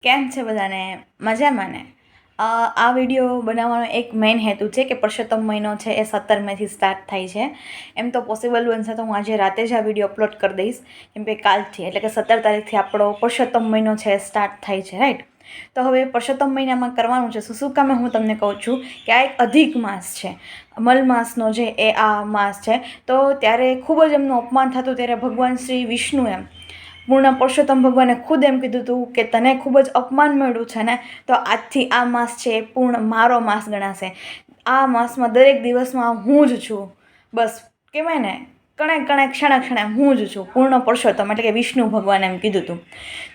કેમ છે બધાને? મજામાં ને? આ વિડીયો બનાવવાનો એક મેઇન હેતુ છે કે પુરુષોત્તમ મહિનો છે એ 17 મેથી સ્ટાર્ટ થાય છે. એમ તો પોસિબલ બનશે તો હું આજે રાતે જ આ વિડીયો અપલોડ કરી દઈશ, કેમ કે કાલથી એટલે કે 17 તારીખથી આપણો પુરુષોત્તમ મહિનો છે એ સ્ટાર્ટ થાય છે, રાઈટ? તો હવે પુરુષોત્તમ મહિનામાં કરવાનું છે શું કામે હું તમને કહું છું કે આ એક અધિક માસ છે, મલ માસનો જે એ આ માસ છે. તો ત્યારે ખૂબ જ એમનું અપમાન થતું, ત્યારે ભગવાન શ્રી વિષ્ણુ પૂર્ણ પુરુષોત્તમ ભગવાને ખુદ એમ કીધું હતું કે તને ખૂબ જ અપમાન મળ્યું છે ને, તો આજથી આ માસ છે એ પૂર્ણ મારો માસ ગણાશે. આ માસમાં દરેક દિવસમાં હું જ છું, બસ કહેવાય ને કણે કણે ક્ષણે ક્ષણે હું જ છું, પૂર્ણ પુરુષોત્તમ એટલે કે વિષ્ણુ ભગવાને એમ કીધું હતું.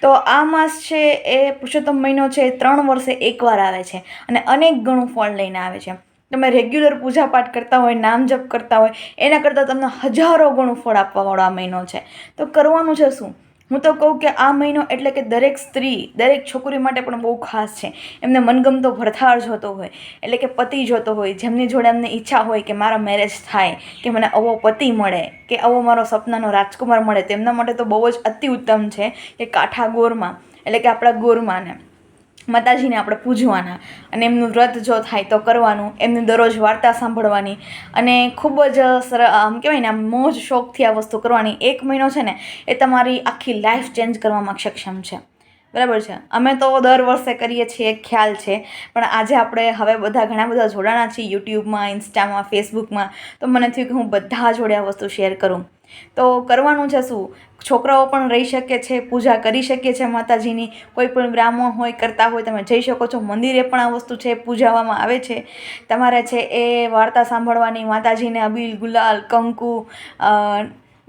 તો આ માસ છે એ પુરુષોત્તમ મહિનો છે એ 3 વર્ષે એકવાર આવે છે અને અનેક ગણું ફળ લઈને આવે છે. તમે રેગ્યુલર પૂજાપાઠ કરતા હોય, નામ જપ કરતા હોય, એના કરતાં તમને હજારો ગણું ફળ આપવાવાળો આ મહિનો છે. તો કરવાનું છે શું? હું તો કહું કે આ મહિનો એટલે કે દરેક સ્ત્રી, દરેક છોકરી માટે પણ બહુ ખાસ છે. એમને મનગમતો ભરથાર જોતો હોય, એટલે કે પતિ જોતો હોય, જેમની જોડે એમને ઈચ્છા હોય કે મારા મેરેજ થાય, કે મને આવો પતિ મળે, કે આવો મારો સપનાનો રાજકુમાર મળે, તેમના માટે તો બહુ જ અતિ ઉત્તમ છે કે કાંઠા ગોરમાં એટલે કે આપણા ગોરમાને માતાજીને આપણે પૂજવાના અને એમનું વ્રત જો થાય તો કરવાનું, એમની દરરોજ વાર્તા સાંભળવાની અને ખૂબ જ આમ કહેવાય ને આમ મોજ શોખથી આ વસ્તુ કરવાની. 1 મહિનો છે ને એ તમારી આખી લાઈફ ચેન્જ કરવામાં સક્ષમ છે, બરાબર છે? અમે તો દર વર્ષે કરીએ છીએ, ખ્યાલ છે, પણ આજે આપણે હવે ઘણા બધા જોડાણા છીએ યુટ્યુબમાં, ઇન્સ્ટામાં, ફેસબુકમાં, તો મને થયું કે હું બધા જોડે આ વસ્તુ શેર કરું. તો કરવાનું છે શું? છોકરાઓ પણ રહી શકે છે, પૂજા કરી શકીએ છીએ માતાજીની, કોઈ પણ બ્રાહ્મણ હોય કરતા હોય તમે જઈ શકો છો, મંદિરે પણ આ વસ્તુ છે પૂજાવામાં આવે છે. તમારે છે એ વાર્તા સાંભળવાની, માતાજીને અબીલ, ગુલાલ, કંકુ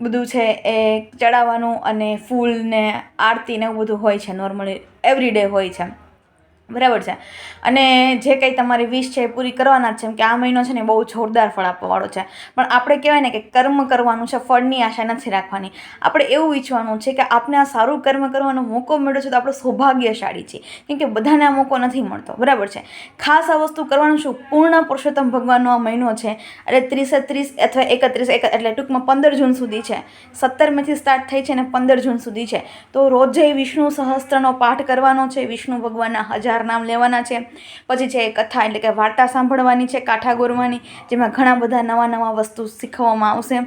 બધું છે એ ચડાવવાનું અને ફૂલ ને આરતી ને એવું બધું હોય છે, નોર્મલી એવરીડે હોય છે, બરાબર છે? અને જે કંઈ તમારી વિશ છે એ પૂરી કરવાના જ છે, કે આ મહિનો છે ને બહુ જોરદાર ફળ આપવાવાળો છે. પણ આપણે કહેવાય ને કે કર્મ કરવાનું છે, ફળની આશા નથી રાખવાની. આપણે એવું ઈચ્છવાનું છે કે આપણે આ સારું કર્મ કરવાનો મોકો મળ્યો છે તો આપણે સૌભાગ્યશાળી છીએ, કેમ કે બધાને આ મોકો નથી મળતો, બરાબર છે? ખાસ આ વસ્તુ કરવાનું શું? પૂર્ણ પુરુષોત્તમ ભગવાનનો આ મહિનો છે એટલે 30 અથવા 31 એટલે ટૂંકમાં 15 જૂન સુધી છે. 17 મેથી સ્ટાર્ટ થઈ છે અને 15 જૂન સુધી છે. તો રોજે વિષ્ણુ સહસ્ત્રનો પાઠ કરવાનો છે, વિષ્ણુ ભગવાનના 1000 નામ લેવાના છે. પછી છે કથા એટલે કે વાર્તા સાંભળવાની છે કાંઠા ગોરવાની, જેમાં ઘણા બધા નવા વસ્તુ શીખવવામાં આવશે.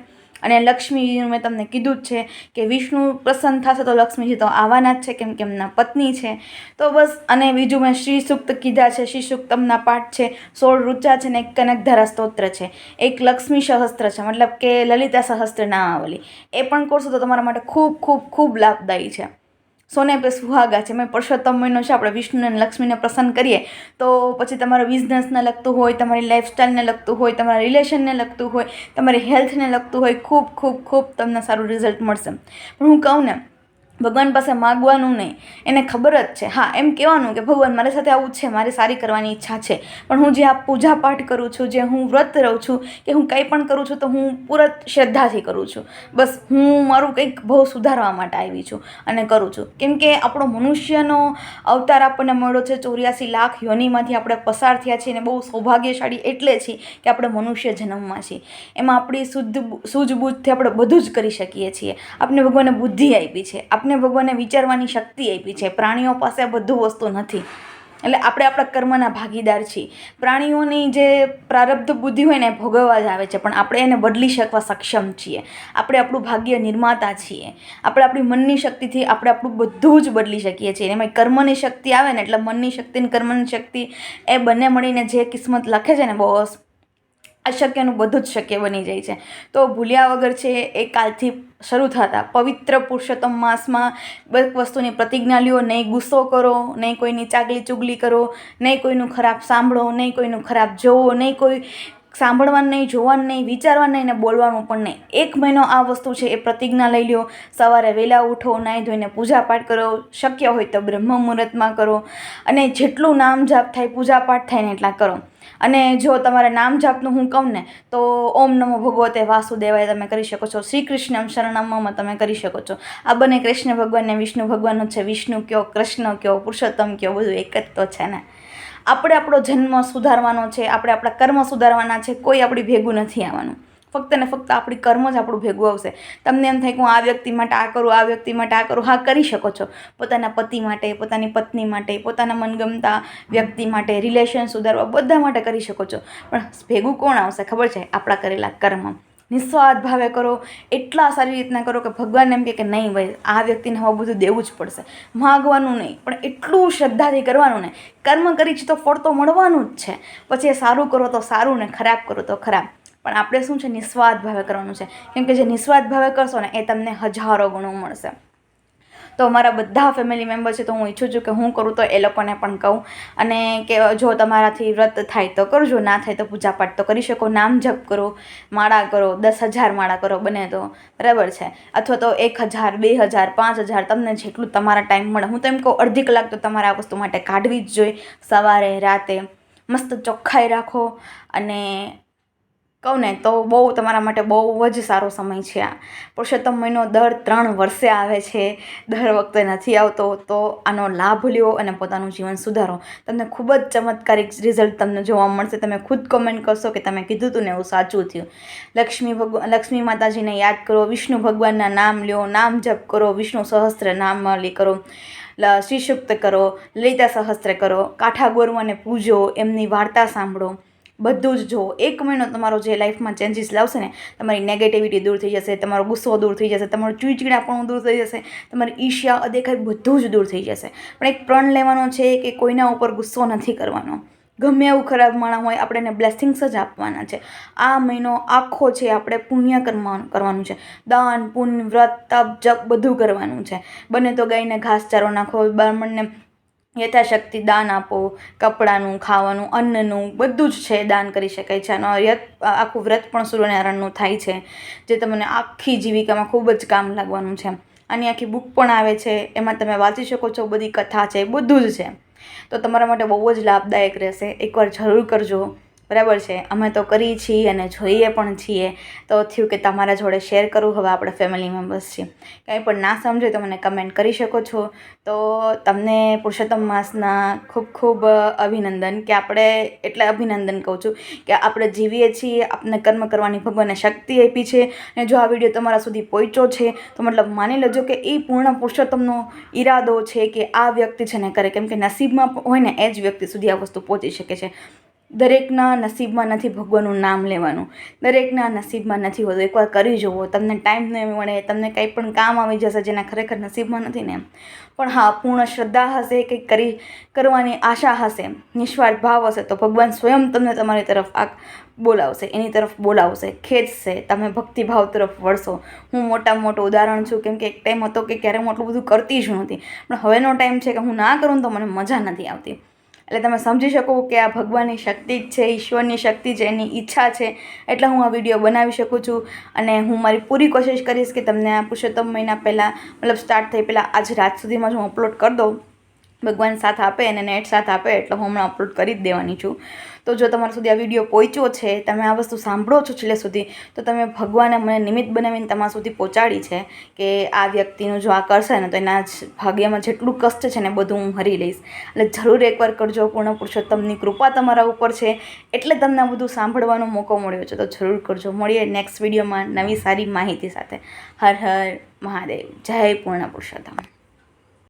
અને લક્ષ્મીજીનું મેં તમને કીધું જ છે કે વિષ્ણુ પ્રસન્ન થશે તો લક્ષ્મીજી તો આવવાના જ છે, કેમ કે એમના પત્ની છે. તો બસ, અને બીજું મેં શ્રી સૂક્ત કીધા છે, શ્રી સૂક્તમના પાઠ છે, 16 ઋચા છે ને એક કનકધારા સ્તોત્ર છે, એક લક્ષ્મી સહસ્ત્ર છે, મતલબ કે લલિતા સહસ્ત્ર નામાવલી. એ પણ કરશો તો તમારા માટે ખૂબ ખૂબ ખૂબ લાભદાયી છે. સોને પે સુહાગા છે, મેં પુરુષોત્તમ મહિનો છે, આપણે વિષ્ણુ અને લક્ષ્મીને પ્રસન્ન કરીએ તો પછી તમારા બિઝનેસને લગતું હોય, તમારી લાઈફસ્ટાઈલને લગતું હોય, તમારા રિલેશનને લગતું હોય, તમારી હેલ્થને લગતું હોય, ખૂબ ખૂબ ખૂબ તમને સારું રિઝલ્ટ મળશે. પણ હું કહું ને, ભગવાન પાસે માગવાનું નહીં, એને ખબર જ છે. હા, એમ કહેવાનું કે ભગવાન મારી સાથે આવું છે, મારી સારી કરવાની ઈચ્છા છે, પણ હું જે આ પૂજાપાઠ કરું છું, જે હું વ્રત રહું છું, કે હું કંઈ પણ કરું છું તો હું પૂરત શ્રદ્ધાથી કરું છું. બસ હું મારું કંઈક બહુ સુધારવા માટે આવી છું અને કરું છું, કેમ કે આપણો મનુષ્યનો અવતાર આપણને મળ્યો છે, 84 લાખ યોનિમાંથી આપણે પસાર થયા છીએ અને બહુ સૌભાગ્યશાળી એટલે છીએ કે આપણે મનુષ્ય જન્મમાં છીએ. એમાં આપણી સૂઝબૂઝથી આપણે બધું જ કરી શકીએ છીએ. આપણે ભગવાને બુદ્ધિ આપી છે, આપણે ભગવાને વિચારવાની શક્તિ આપી છે. પ્રાણીઓ પાસે આ બધું વસ્તુ નથી, એટલે આપણે આપણા કર્મના ભાગીદાર છીએ. પ્રાણીઓની જે પ્રારબ્ધ બુદ્ધિ હોય ને એ ભોગવવા જ આવે છે, પણ આપણે એને બદલી શકવા સક્ષમ છીએ. આપણે આપણું ભાગ્ય નિર્માતા છીએ. આપણે આપણી મનની શક્તિથી આપણે આપણું બધું જ બદલી શકીએ છીએ. એમાં કર્મની શક્તિ આવે ને એટલે મનની શક્તિ અને કર્મની શક્તિ એ બંને મળીને જે કિસ્મત લખે છે ને, બહુ અશક્યનું બધું જ શક્ય બની જાય છે. તો ભૂલ્યા વગર છે એ કાલથી શરૂ થતા પવિત્ર પુરુષોત્તમ માસમાં દરેક વસ્તુની પ્રતિજ્ઞા લ્યો, નહીં ગુસ્સો કરો, નહીં કોઈની ચાગલી ચુગલી કરો, નહીં કોઈનું ખરાબ સાંભળો, નહીં કોઈનું ખરાબ જોવો, નહીં કોઈ સાંભળવાનું નહીં, જોવાનું નહીં, વિચારવાનું નહીં ને બોલવાનું પણ નહીં. 1 મહિનો આ વસ્તુ છે એ પ્રતિજ્ઞા લઈ લ્યો. સવારે વહેલા ઉઠો, નાહી ધોઈને પૂજાપાઠ કરો, શક્ય હોય તો બ્રહ્મ મુહૂર્તમાં કરો, અને જેટલું નામ જાપ થાય, પૂજાપાઠ થાય ને એટલા કરો. અને જો તમારે નામ જાપનું હું કહું ને તો ઓમ નમો ભગવતે વાસુદેવાય તમે કરી શકો છો, શ્રી કૃષ્ણ શરણમમાં તમે કરી શકો છો. આ બંને કૃષ્ણ ભગવાન ને વિષ્ણુ ભગવાનનો છે. વિષ્ણુ કયો, કૃષ્ણ કયો, પુરુષોત્તમ કયો, બધું એક જ તો છે ને. આપણે આપણો જન્મ સુધારવાનો છે, આપણે આપણા કર્મ સુધારવાના છે, કોઈ આપણી ભેગું નથી આવવાનું. ફક્ત ને ફક્ત આપણી કર્મ જ આપણું ભેગું આવશે. તમને એમ થાય કે હું આ વ્યક્તિ માટે આ કરું, આ વ્યક્તિ માટે આ કરું. હા, કરી શકો છો. પોતાના પતિ માટે, પોતાની પત્ની માટે, પોતાના મનગમતા વ્યક્તિ માટે, રિલેશન સુધારવા, બધા માટે કરી શકો છો. પણ ભેગું કોણ આવશે ખબર છે? આપણા કરેલા કર્મ. નિસ્વાર્થ ભાવે કરો, એટલા સારી રીતના કરો કે ભગવાન એમ કે નહીં ભાઈ આ વ્યક્તિને હવે બધું દેવું જ પડશે. માગવાનું નહીં, પણ એટલું શ્રદ્ધાથી કરવાનું ને. કર્મ કરી છે તો ફળ તો મળવાનું જ છે. પછી એ સારું કરો તો સારું ને ખરાબ કરો તો ખરાબ. પણ આપણે શું છે, નિસ્વાર્થ ભાવે કરવાનું છે. કેમ કે જે નિસ્વાર્થ ભાવે કરશો ને એ તમને હજારો ગણું મળશે. તો મારા બધા ફેમિલી મેમ્બર છે તો હું ઈચ્છું છું કે હું કરું તો એ લોકોને પણ કહું. અને કે જો તમારાથી વ્રત થાય તો કરજો, ના થાય તો પૂજાપાઠ તો કરી શકો. નામ જપ કરો, માળા કરો, 10,000 માળા કરો બને તો, બરાબર છે. અથવા તો 1,000, 2,000, 5,000 તમને જેટલું તમારા ટાઈમ મળે. હું તો એમ કહું અડધી કલાક તો તમારે આ વસ્તુ માટે કાઢવી જ જોઈએ. સવારે, રાતે મસ્ત ચોખ્ખાઈ રાખો. અને કહું ને તો બહુ તમારા માટે બહુ જ સારો સમય છે આ. પુરુષોત્તમ મહિનો દર 3 વર્ષે આવે છે, દર વખતે નથી આવતો. તો આનો લાભ લ્યો અને પોતાનું જીવન સુધારો. તમને ખૂબ જ ચમત્કારિક રિઝલ્ટ તમને જોવા મળશે. તમે ખુદ કમેન્ટ કરશો કે તમે કીધું હતું ને એવું સાચું થયું. લક્ષ્મી માતાજીને યાદ કરો, વિષ્ણુ ભગવાનના નામ લ્યો, નામ જપ કરો, વિષ્ણુ સહસ્ત્ર નામ કરો, શ્રી સુક્ત કરો, લલિતા સહસ્ત્ર કરો, કાંઠા ગોરવાને પૂજો, એમની વાર્તા સાંભળો. બધું જ જુઓ. 1 મહિનો તમારો જે લાઈફમાં ચેન્જીસ લાવશે ને, તમારી નેગેટિવિટી દૂર થઈ જશે, તમારો ગુસ્સો દૂર થઈ જશે, તમારું ચીડચીડાપણું દૂર થઈ જશે, તમારી ઈર્ષ્યા, અદેખાઈ બધું જ દૂર થઈ જશે. પણ એક પ્રણ લેવાનો છે કે કોઈના ઉપર ગુસ્સો નથી કરવાનો. ગમે એવું ખરાબ માણસ હોય આપણે એને બ્લેસિંગ્સ જ આપવાના છે. આ મહિનો આખો છે આપણે પુણ્ય કરવાનું છે. દાન, પુણ્ય, વ્રત, તપ, જપ બધું કરવાનું છે. બને તો ગાયને ઘાસચારો નાખો, બ્રાહ્મણને યથાશક્તિ દાન આપો. કપડાનું, ખાવાનું, અન્નનું બધું જ છે દાન કરી શકાય છે. આનો આખું વ્રત પણ સૂર્યનારાયણનું થાય છે, જે તમને આખી જીવિકામાં ખૂબ જ કામ લાગવાનું છે. આની આખી બુક પણ આવે છે, એમાં તમે વાંચી શકો છો. બધી કથા છે, બધું જ છે. તો તમારા માટે બહુ જ લાભદાયક રહેશે. એકવાર જરૂર કરજો, બરાબર છે. અમે તો કરી છીએ અને જોઈએ પણ છીએ. તો થયું કે તમારા જોડે શેર કરું. હવે આપણે ફેમિલી મેમ્બર્સ છીએ. કંઈ પણ ના સમજે તો મને કમેન્ટ કરી શકો છો. તો તમને પુરુષોત્તમ માસના ખૂબ ખૂબ અભિનંદન. કે આપણે એટલે અભિનંદન કહું છું કે આપણે જીવીએ છીએ, આપણે કર્મ કરવાની ભગવાને શક્તિ આપી છે. અને જો આ વિડીયો તમારા સુધી પહોંચ્યો છે તો મતલબ માની લેજો કે એ પૂર્ણ પુરુષોત્તમનો ઈરાદો છે કે આ વ્યક્તિ છે ને કરે. કેમ કે નસીબમાં હોય ને એ જ વ્યક્તિ સુધી આ વસ્તુ પહોંચી શકે છે. દરેકના નસીબમાં નથી ભગવાનનું નામ લેવાનું, દરેકના નસીબમાં નથી હોતું. એકવાર કરી જુઓ, તમને ટાઈમ નહીં મળે, તમને કંઈ પણ કામ આવી જશે જેના ખરેખર નસીબમાં નથી ને. પણ હા, પૂર્ણ શ્રદ્ધા હશે, કંઈક કરવાની આશા હશે, નિસ્વાર્થ ભાવ હશે તો ભગવાન સ્વયં તમને તમારી તરફ બોલાવશે, એની તરફ બોલાવશે, ખેંચશે. તમે ભક્તિભાવ તરફ વળશો. હું મોટામાં મોટું ઉદાહરણ છું. કેમ કે એક ટાઈમ હતો કે ક્યારે હું આટલું બધું કરતી જ નહોતી, પણ હવેનો ટાઈમ છે કે હું ના કરું તો મને મજા નથી આવતી. એટલે તમે સમજી શકો કે આ ભગવાનની શક્તિ જ છે, ઈશ્વરની શક્તિ છે, એની ઈચ્છા છે. એટલે હું આ વિડીયો બનાવી શકું છું. અને હું મારી પૂરી કોશિશ કરીશ કે તમને આ પુરુષોત્તમ મહિના પહેલાં, મતલબ સ્ટાર્ટ થઈ પહેલાં આજ રાત સુધીમાં જ હું અપલોડ કરી દઉં. ભગવાન સાથ આપે અને નેટ સાથ આપે એટલે હું હમણાં અપલોડ કરી જ દેવાની છું. તો જો તમારા સુધી આ વિડીયો પહોંચ્યો છે, તમે આ વસ્તુ સાંભળો છો છેલ્લે સુધી, તો તમે ભગવાને મને નિમિત્ત બનાવીને તમારા સુધી પહોંચાડી છે કે આ વ્યક્તિનું જો આ કરશે ને તો એના જ ભાગ્યમાં જેટલું કષ્ટ છે ને બધું હું હરી લઈશ. એટલે જરૂર એકવાર કરજો. પૂર્ણ પુરુષોત્તમની કૃપા તમારા ઉપર છે એટલે તમને આ બધું સાંભળવાનો મોકો મળ્યો છે. તો જરૂર કરજો. મળીએ નેક્સ્ટ વિડીયોમાં નવી સારી માહિતી સાથે. હર હર મહાદેવ. જય પૂર્ણ પુરુષોત્તમ.